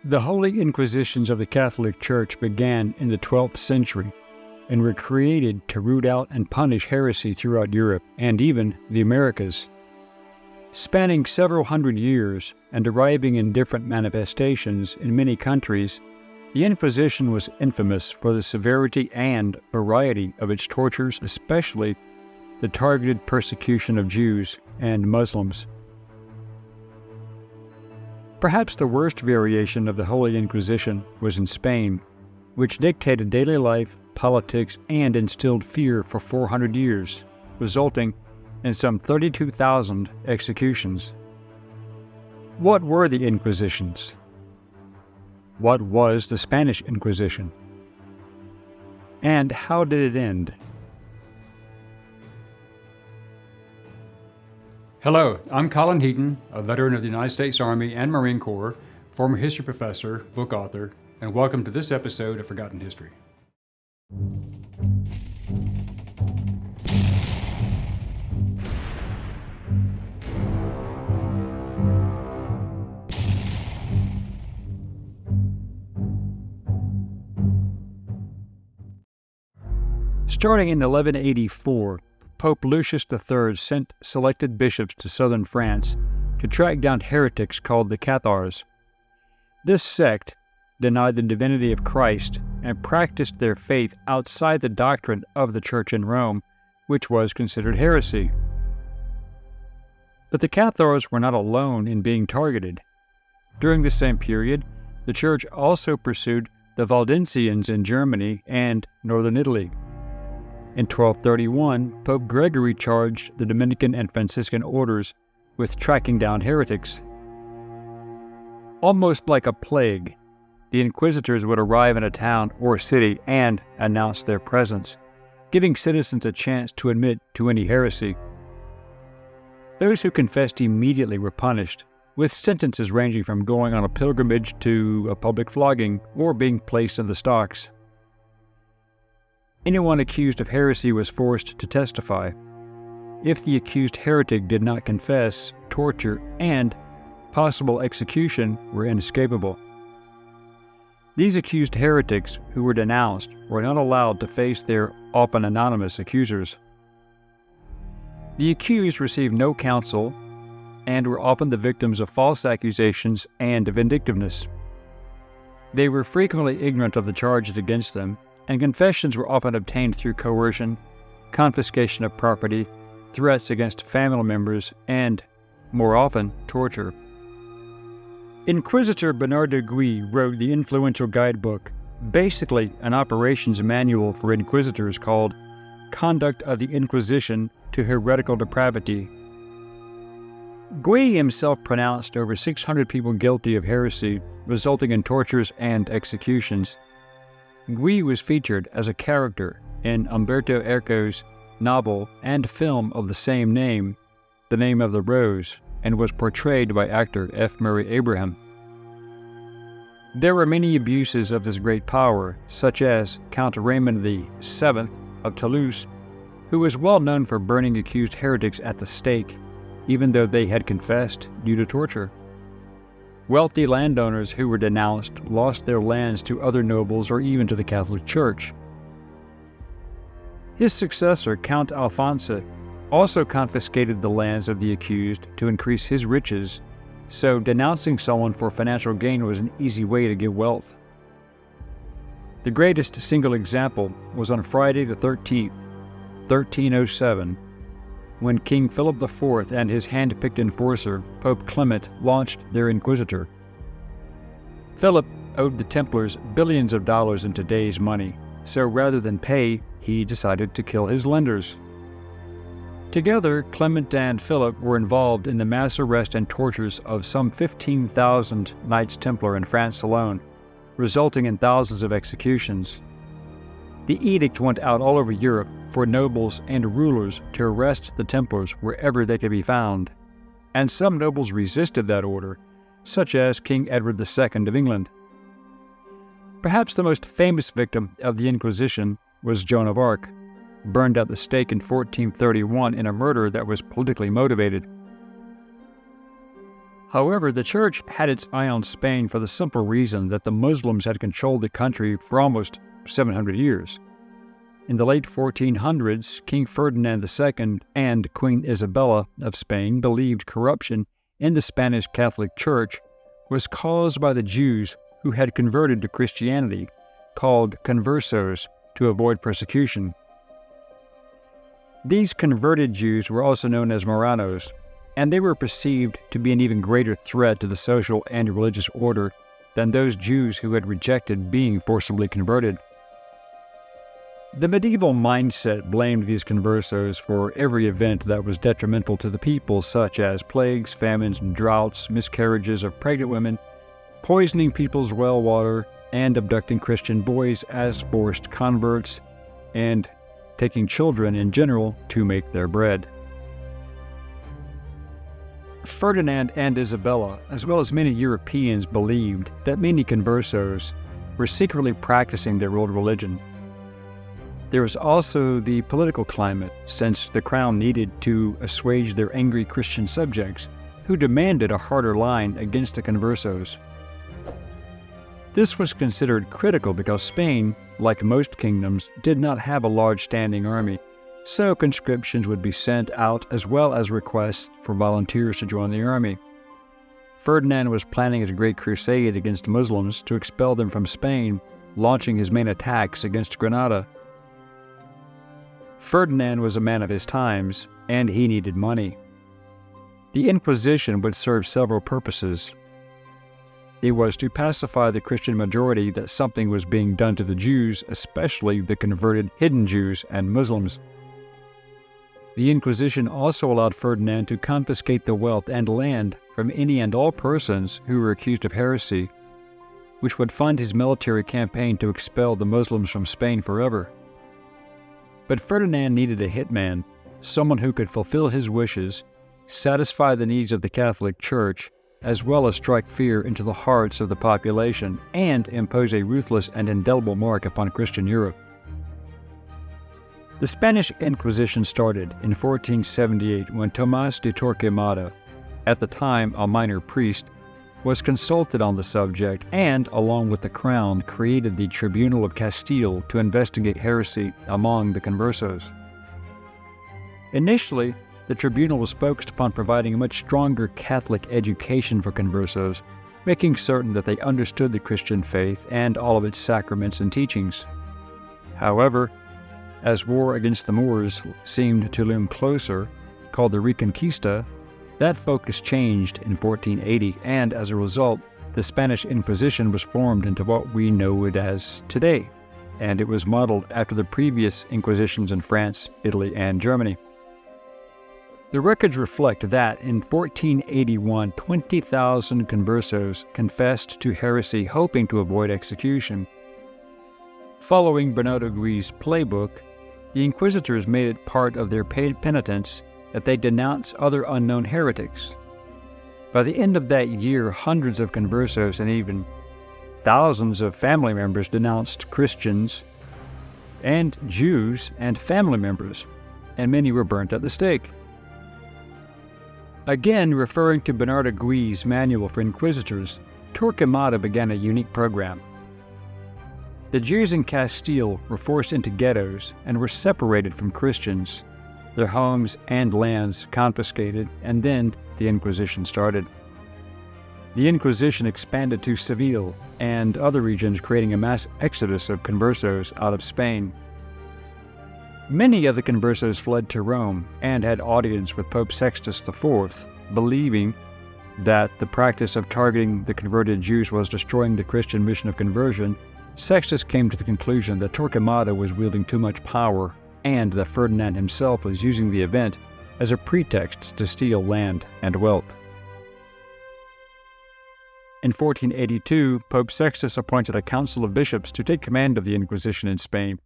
The Holy Inquisitions of the Catholic Church began in the 12th century and were created to root out and punish heresy throughout Europe and even the Americas. Spanning several hundred years and arriving in different manifestations in many countries, the Inquisition was infamous for the severity and variety of its tortures, especially the targeted persecution of Jews and Muslims. Perhaps the worst variation of the Holy Inquisition was in Spain, which dictated daily life, politics, and instilled fear for 400 years, resulting in some 32,000 executions. What were the Inquisitions? What was the Spanish Inquisition? And how did it end? Hello, I'm Colin Heaton, a veteran of the United States Army and Marine Corps, former history professor, book author, and welcome to this episode of Forgotten History. Starting in 1184, Pope Lucius III sent selected bishops to southern France to track down heretics called the Cathars. This sect denied the divinity of Christ and practiced their faith outside the doctrine of the Church in Rome, which was considered heresy. But the Cathars were not alone in being targeted. During the same period, the Church also pursued the Waldensians in Germany and northern Italy. In 1231, Pope Gregory charged the Dominican and Franciscan orders with tracking down heretics. Almost like a plague, the inquisitors would arrive in a town or city and announce their presence, giving citizens a chance to admit to any heresy. Those who confessed immediately were punished, with sentences ranging from going on a pilgrimage to a public flogging or being placed in the stocks. Anyone accused of heresy was forced to testify. If the accused heretic did not confess, torture and possible execution were inescapable. These accused heretics who were denounced were not allowed to face their often anonymous accusers. The accused received no counsel and were often the victims of false accusations and vindictiveness. They were frequently ignorant of the charges against them, and confessions were often obtained through coercion, confiscation of property, threats against family members, and, more often, torture. Inquisitor Bernard de Guy wrote the influential guidebook, basically an operations manual for inquisitors called Conduct of the Inquisition to Heretical Depravity. Guy himself pronounced over 600 people guilty of heresy, resulting in tortures and executions. Guy was featured as a character in Umberto Eco's novel and film of the same name, The Name of the Rose, and was portrayed by actor F. Murray Abraham. There were many abuses of this great power, such as Count Raymond VII of Toulouse, who was well known for burning accused heretics at the stake, even though they had confessed due to torture. Wealthy landowners who were denounced lost their lands to other nobles or even to the Catholic Church. His successor, Count Alfonso, also confiscated the lands of the accused to increase his riches, so denouncing someone for financial gain was an easy way to get wealth. The greatest single example was on Friday the 13th, 1307, when King Philip IV and his hand-picked enforcer, Pope Clement, launched their inquisitor. Philip owed the Templars billions of dollars in today's money, so rather than pay, he decided to kill his lenders. Together, Clement and Philip were involved in the mass arrest and tortures of some 15,000 Knights Templar in France alone, resulting in thousands of executions. The edict went out all over Europe for nobles and rulers to arrest the Templars wherever they could be found, and some nobles resisted that order, such as King Edward II of England. Perhaps the most famous victim of the Inquisition was Joan of Arc, burned at the stake in 1431 in a murder that was politically motivated. However, the Church had its eye on Spain for the simple reason that the Muslims had controlled the country for almost 700 years. In the late 1400s, King Ferdinand II and Queen Isabella of Spain believed corruption in the Spanish Catholic Church was caused by the Jews who had converted to Christianity, called conversos, to avoid persecution. These converted Jews were also known as Moranos, and they were perceived to be an even greater threat to the social and religious order than those Jews who had rejected being forcibly converted. The medieval mindset blamed these conversos for every event that was detrimental to the people, such as plagues, famines, droughts, miscarriages of pregnant women, poisoning people's well water, and abducting Christian boys as forced converts, and taking children in general to make their bread. Ferdinand and Isabella, as well as many Europeans, believed that many conversos were secretly practicing their old religion. There was also the political climate, since the crown needed to assuage their angry Christian subjects, who demanded a harder line against the conversos. This was considered critical because Spain, like most kingdoms, did not have a large standing army, so conscriptions would be sent out as well as requests for volunteers to join the army. Ferdinand was planning his great crusade against Muslims to expel them from Spain, launching his main attacks against Granada. Ferdinand was a man of his times, and he needed money. The Inquisition would serve several purposes. It was to pacify the Christian majority that something was being done to the Jews, especially the converted hidden Jews and Muslims. The Inquisition also allowed Ferdinand to confiscate the wealth and land from any and all persons who were accused of heresy, which would fund his military campaign to expel the Muslims from Spain forever. But Ferdinand needed a hitman, someone who could fulfill his wishes, satisfy the needs of the Catholic Church, as well as strike fear into the hearts of the population and impose a ruthless and indelible mark upon Christian Europe. The Spanish Inquisition started in 1478 when Tomás de Torquemada, at the time a minor priest, was consulted on the subject and, along with the crown, created the Tribunal of Castile to investigate heresy among the conversos. Initially, the tribunal was focused upon providing a much stronger Catholic education for conversos, making certain that they understood the Christian faith and all of its sacraments and teachings. However, as war against the Moors seemed to loom closer, called the Reconquista, that focus changed in 1480, and as a result, the Spanish Inquisition was formed into what we know it as today, and it was modeled after the previous Inquisitions in France, Italy, and Germany. The records reflect that in 1481, 20,000 conversos confessed to heresy, hoping to avoid execution. Following Bernardo Gui's playbook, the inquisitors made it part of their penitence that they denounce other unknown heretics. By the end of that year, hundreds of conversos and even thousands of family members denounced Christians and Jews and family members, and many were burnt at the stake. Again, referring to Bernardo Gui's manual for inquisitors, Torquemada began a unique program. The Jews in Castile were forced into ghettos and were separated from Christians, their homes and lands confiscated, and then the Inquisition started. The Inquisition expanded to Seville and other regions, creating a mass exodus of conversos out of Spain. Many of the conversos fled to Rome and had audience with Pope Sixtus IV, believing that the practice of targeting the converted Jews was destroying the Christian mission of conversion. Sextus came to the conclusion that Torquemada was wielding too much power and that Ferdinand himself was using the event as a pretext to steal land and wealth. In 1482, Pope Sixtus appointed a council of bishops to take command of the Inquisition in Spain.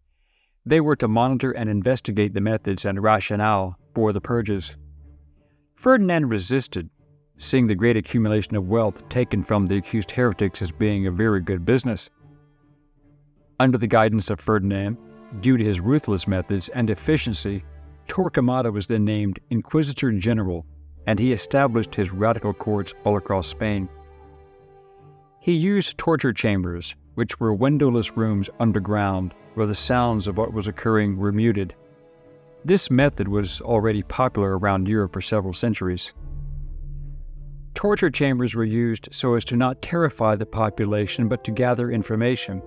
They were to monitor and investigate the methods and rationale for the purges. Ferdinand resisted, seeing the great accumulation of wealth taken from the accused heretics as being a very good business. Under the guidance of Ferdinand, due to his ruthless methods and efficiency, Torquemada was then named Inquisitor General and he established his radical courts all across Spain. He used torture chambers, which were windowless rooms underground where the sounds of what was occurring were muted. This method was already popular around Europe for several centuries. Torture chambers were used so as to not terrify the population but to gather information.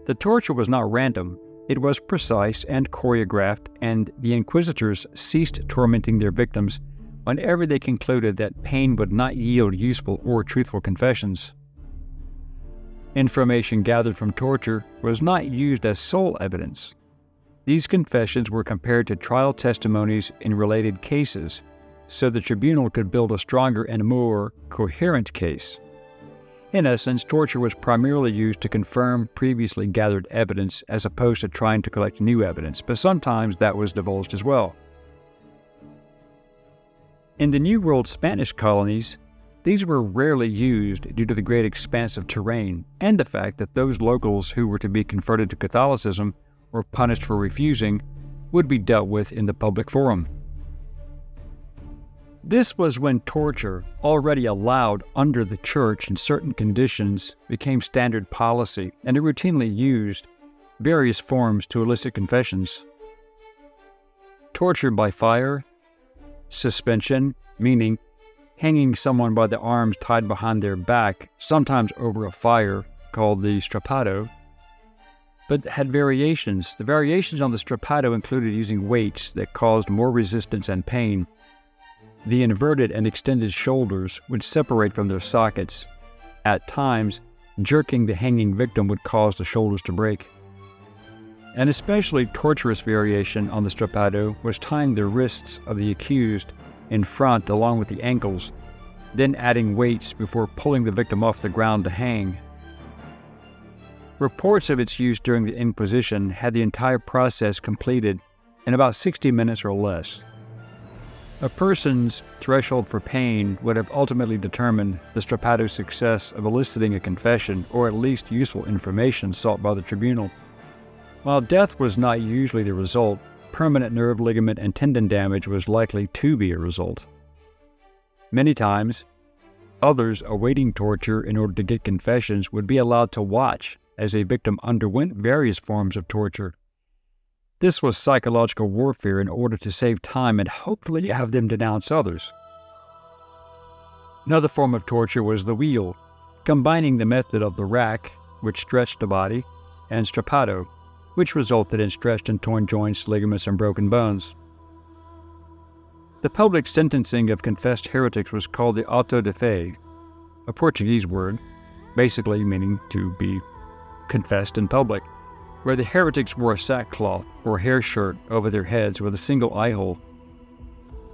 The torture was not random, it was precise and choreographed, and the inquisitors ceased tormenting their victims whenever they concluded that pain would not yield useful or truthful confessions. Information gathered from torture was not used as sole evidence. These confessions were compared to trial testimonies in related cases, so the tribunal could build a stronger and more coherent case. In essence, torture was primarily used to confirm previously gathered evidence as opposed to trying to collect new evidence, but sometimes that was divulged as well. In the New World Spanish colonies, these were rarely used due to the great expanse of terrain and the fact that those locals who were to be converted to Catholicism or punished for refusing would be dealt with in the public forum. This was when torture, already allowed under the Church in certain conditions, became standard policy, and it routinely used various forms to elicit confessions. Torture by fire, suspension, meaning hanging someone by the arms tied behind their back, sometimes over a fire called the strappado, but had variations. The variations on the strappado included using weights that caused more resistance and pain. The inverted and extended shoulders would separate from their sockets. At times, jerking the hanging victim would cause the shoulders to break. An especially torturous variation on the strappado was tying the wrists of the accused in front along with the ankles, then adding weights before pulling the victim off the ground to hang. Reports of its use during the Inquisition had the entire process completed in about 60 minutes or less. A person's threshold for pain would have ultimately determined the strappado's success of eliciting a confession or at least useful information sought by the tribunal. While death was not usually the result, permanent nerve, ligament, and tendon damage was likely to be a result. Many times, others awaiting torture in order to get confessions would be allowed to watch as a victim underwent various forms of torture. This was psychological warfare in order to save time and hopefully have them denounce others. Another form of torture was the wheel, combining the method of the rack, which stretched the body, and strappado, which resulted in stretched and torn joints, ligaments, and broken bones. The public sentencing of confessed heretics was called the auto de fe, a Portuguese word, basically meaning to be confessed in public, where the heretics wore a sackcloth or hair shirt over their heads with a single eye hole.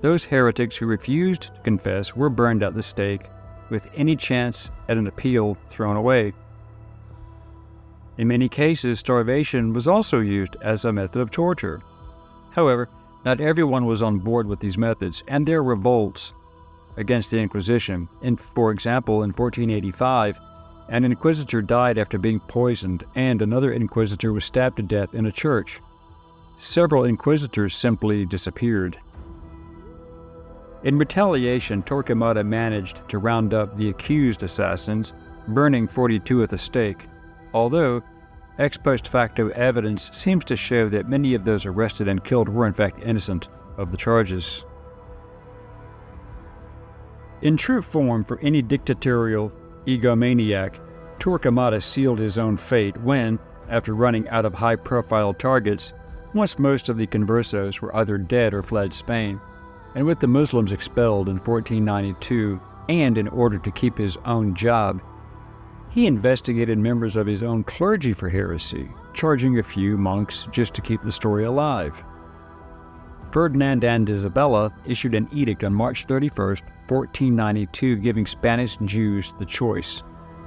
Those heretics who refused to confess were burned at the stake, with any chance at an appeal thrown away. In many cases, starvation was also used as a method of torture. However, not everyone was on board with these methods, and there were revolts against the Inquisition. For example, in 1485, an inquisitor died after being poisoned, and another inquisitor was stabbed to death in a church. Several inquisitors simply disappeared. In retaliation, Torquemada managed to round up the accused assassins, burning 42 at the stake, although ex post facto evidence seems to show that many of those arrested and killed were in fact innocent of the charges. In true form for any dictatorial egomaniac, Torquemada sealed his own fate when, after running out of high-profile targets, once most of the conversos were either dead or fled Spain, and with the Muslims expelled in 1492, and in order to keep his own job, he investigated members of his own clergy for heresy, charging a few monks just to keep the story alive. Ferdinand and Isabella issued an edict on March 31, 1492, giving Spanish Jews the choice: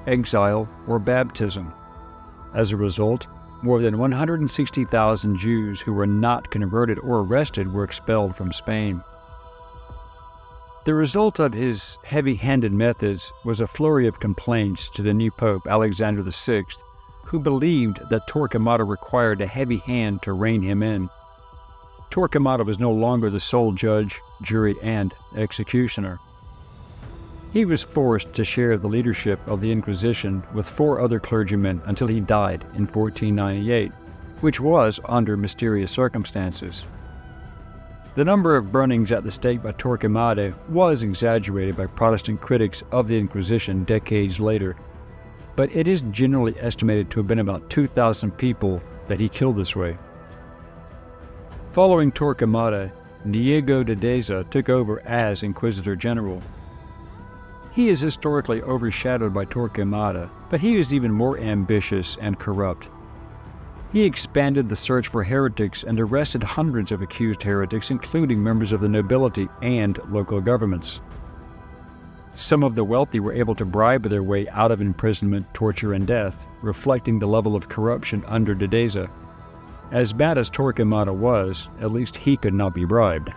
exile or baptism. As a result, more than 160,000 Jews who were not converted or arrested were expelled from Spain. The result of his heavy-handed methods was a flurry of complaints to the new Pope, Alexander VI, who believed that Torquemada required a heavy hand to rein him in. Torquemada was no longer the sole judge, jury, and executioner. He was forced to share the leadership of the Inquisition with 4 other clergymen until he died in 1498, which was under mysterious circumstances. The number of burnings at the stake by Torquemada was exaggerated by Protestant critics of the Inquisition decades later, but it is generally estimated to have been about 2,000 people that he killed this way. Following Torquemada, Diego de Deza took over as Inquisitor General. He is historically overshadowed by Torquemada, but he was even more ambitious and corrupt. He expanded the search for heretics and arrested hundreds of accused heretics, including members of the nobility and local governments. Some of the wealthy were able to bribe their way out of imprisonment, torture, and death, reflecting the level of corruption under de Deza. As bad as Torquemada was, at least he could not be bribed.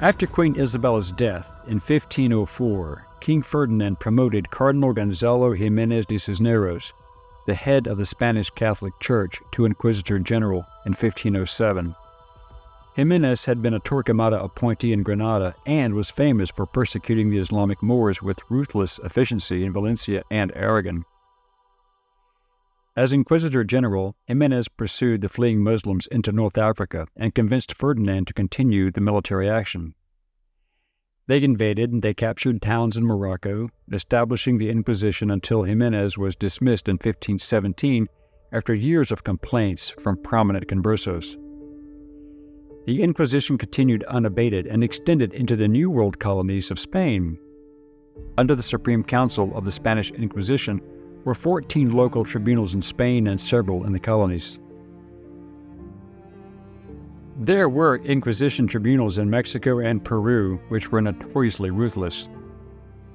After Queen Isabella's death in 1504, King Ferdinand promoted Cardinal Gonzalo Jiménez de Cisneros, the head of the Spanish Catholic Church, to Inquisitor General in 1507. Jiménez had been a Torquemada appointee in Granada and was famous for persecuting the Islamic Moors with ruthless efficiency in Valencia and Aragon. As Inquisitor General, Jiménez pursued the fleeing Muslims into North Africa and convinced Ferdinand to continue the military action. They invaded and they captured towns in Morocco, establishing the Inquisition until Jiménez was dismissed in 1517 after years of complaints from prominent conversos. The Inquisition continued unabated and extended into the New World colonies of Spain. Under the Supreme Council of the Spanish Inquisition were 14 local tribunals in Spain and several in the colonies. There were Inquisition tribunals in Mexico and Peru, which were notoriously ruthless.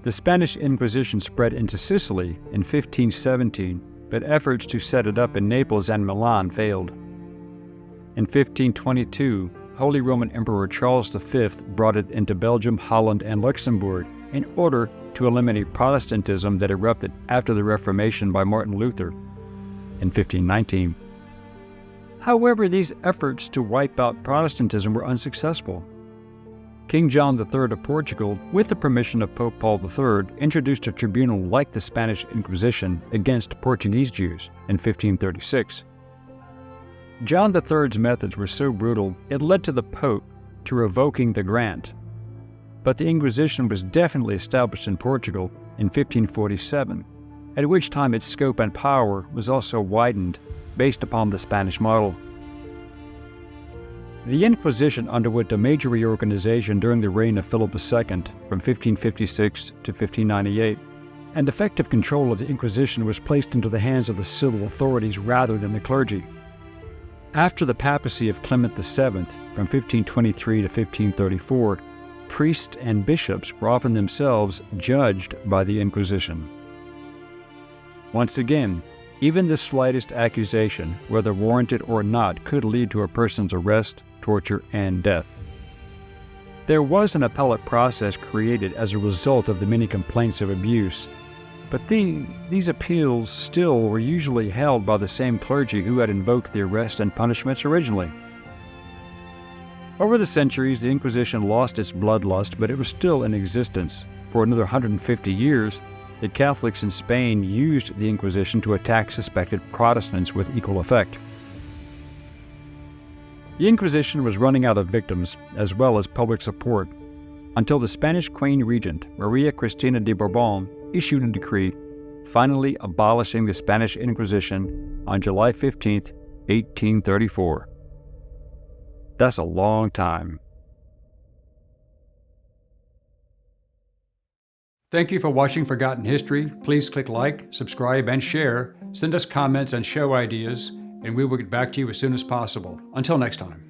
The Spanish Inquisition spread into Sicily in 1517, but efforts to set it up in Naples and Milan failed. In 1522, Holy Roman Emperor Charles V brought it into Belgium, Holland, and Luxembourg in order to eliminate Protestantism that erupted after the Reformation by Martin Luther in 1519. However, these efforts to wipe out Protestantism were unsuccessful. King John III of Portugal, with the permission of Pope Paul III, introduced a tribunal like the Spanish Inquisition against Portuguese Jews in 1536. John III's methods were so brutal, it led to the Pope to revoking the grant. But the Inquisition was definitely established in Portugal in 1547, at which time its scope and power was also widened based upon the Spanish model. The Inquisition underwent a major reorganization during the reign of Philip II from 1556 to 1598, and effective control of the Inquisition was placed into the hands of the civil authorities rather than the clergy. After the papacy of Clement VII from 1523 to 1534, priests and bishops were often themselves judged by the Inquisition. Once again, even the slightest accusation, whether warranted or not, could lead to a person's arrest, torture, and death. There was an appellate process created as a result of the many complaints of abuse, but these appeals still were usually held by the same clergy who had invoked the arrest and punishments originally. Over the centuries, the Inquisition lost its bloodlust, but it was still in existence. For another 150 years, the Catholics in Spain used the Inquisition to attack suspected Protestants with equal effect. The Inquisition was running out of victims, as well as public support, until the Spanish Queen Regent, Maria Cristina de Bourbon, issued a decree finally abolishing the Spanish Inquisition on July 15, 1834. That's a long time. Thank you for watching Forgotten History. Please click like, subscribe, and share. Send us comments and show ideas, and we will get back to you as soon as possible. Until next time.